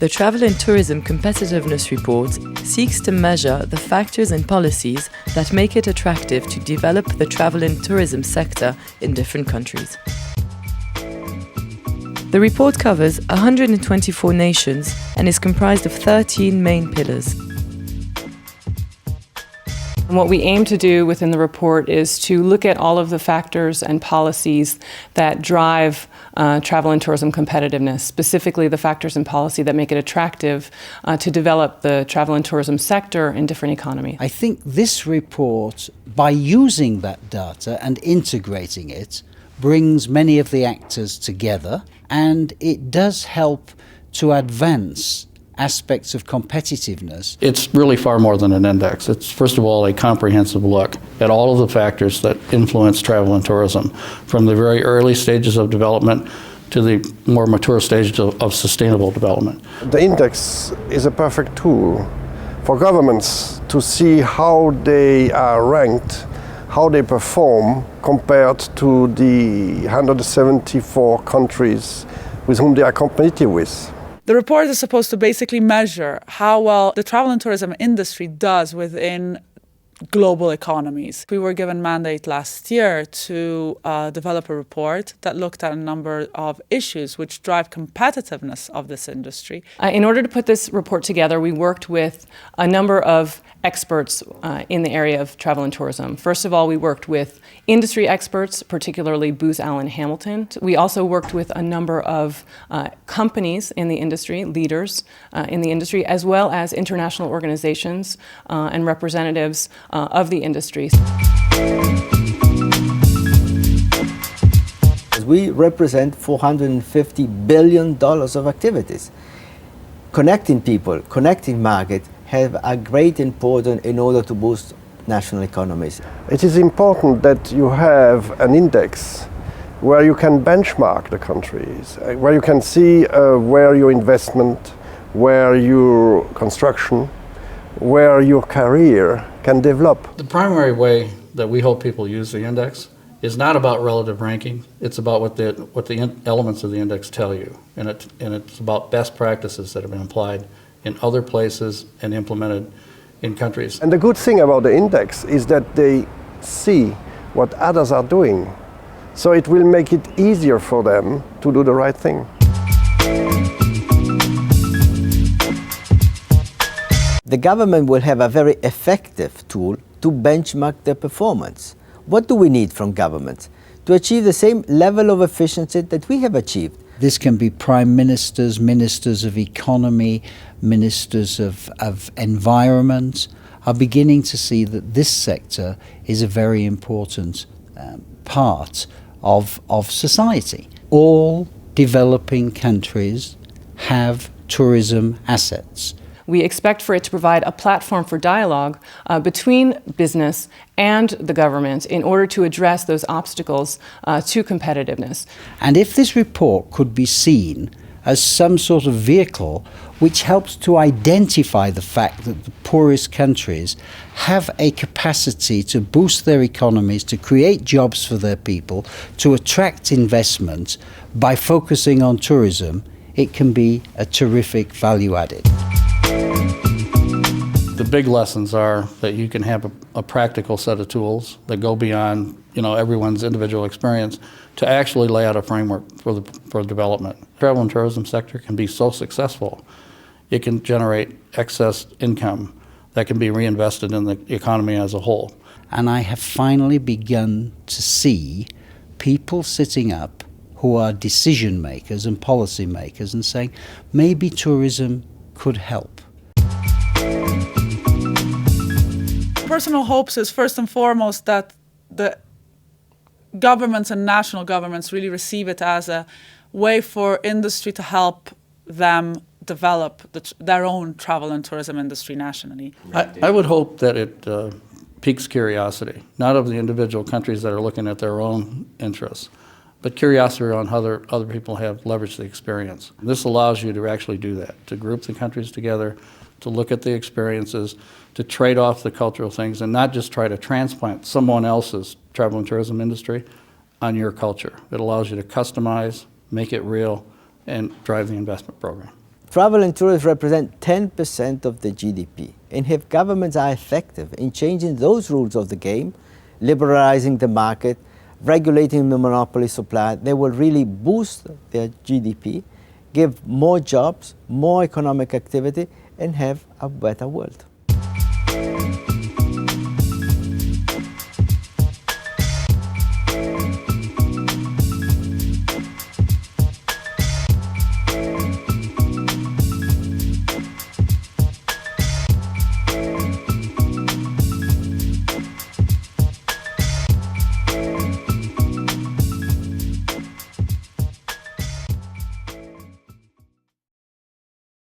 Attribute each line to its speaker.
Speaker 1: The Travel and Tourism Competitiveness Report seeks to measure the factors and policies that make it attractive to develop the travel and tourism sector in different countries. The report covers 124 nations and is comprised of 13 main pillars.
Speaker 2: And what we aim to do within the report is to look at all of the factors and policies that drive travel and tourism competitiveness, specifically the factors and policy that make it attractive to develop the travel and tourism sector in different economies.
Speaker 3: I think this report, by using that data and integrating it, brings many of the actors together, and it does help to advance aspects of competitiveness.
Speaker 4: It's really far more than an index. It's, first of all, a comprehensive look at all of the factors that influence travel and tourism, from the very early stages of development to the more mature stages of sustainable development.
Speaker 5: The index is a perfect tool for governments to see how they are ranked, how they perform compared to the 174 countries with whom they are competitive with.
Speaker 6: The report is supposed to basically measure how well the travel and tourism industry does within global economies. We were given mandate last year to develop a report that looked at a number of issues which drive competitiveness of this industry.
Speaker 2: In order to put this report together, we worked with a number of experts in the area of travel and tourism. First of all, we worked with industry experts, particularly Booz Allen Hamilton. We also worked with a number of companies in the industry, leaders in the industry, as well as international organizations and representatives of the industry.
Speaker 7: We represent $450 billion of activities. Connecting people, connecting markets have a great importance in order to boost national economies.
Speaker 5: It is important that you have an index where you can benchmark the countries, where you can see where your investment, where your construction, where your career can develop.
Speaker 4: The primary way that we hope people use the index is not about relative ranking. It's about what the elements of the index tell you, and it's about best practices that have been applied in other places and implemented in countries.
Speaker 5: And the good thing about the index is that they see what others are doing, so it will make it easier for them to do the right thing.
Speaker 7: The government will have a very effective tool to benchmark their performance. What do we need from government to achieve the same level of efficiency that we have achieved?
Speaker 3: This can be prime ministers, ministers of economy, ministers of environment, are beginning to see that this sector is a very important part of society. All developing countries have tourism assets.
Speaker 2: We expect for it to provide a platform for dialogue between business and the government in order to address those obstacles to competitiveness.
Speaker 3: And if this report could be seen as some sort of vehicle which helps to identify the fact that the poorest countries have a capacity to boost their economies, to create jobs for their people, to attract investment by focusing on tourism, it can be a terrific value added.
Speaker 4: The big lessons are that you can have a practical set of tools that go beyond everyone's individual experience to actually lay out a framework for development. The travel and tourism sector can be so successful, it can generate excess income that can be reinvested in the economy as a whole.
Speaker 3: And I have finally begun to see people sitting up who are decision makers and policy makers and saying, maybe tourism could help.
Speaker 6: Personal hopes is first and foremost that the governments and national governments really receive it as a way for industry to help them develop their own travel and tourism industry nationally.
Speaker 4: I would hope that it piques curiosity, not of the individual countries that are looking at their own interests, but curiosity on how other people have leveraged the experience. This allows you to actually do that, to group the countries together, to look at the experiences, to trade off the cultural things, and not just try to transplant someone else's travel and tourism industry on your culture. It allows you to customize, make it real, and drive the investment program.
Speaker 7: Travel and tourism represent 10% of the GDP, and if governments are effective in changing those rules of the game, liberalizing the market, regulating the monopoly supply, they will really boost their GDP, give more jobs, more economic activity, and have a better world.